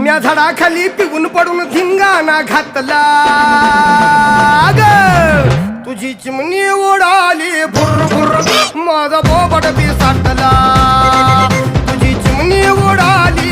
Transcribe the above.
म्या झाडाखाली पिऊन पडून धिंगाणा घातला ग तुझी चिमणी उडाली भुर भुर माझा बोबट बी साठला तुझी चिमणी उडाली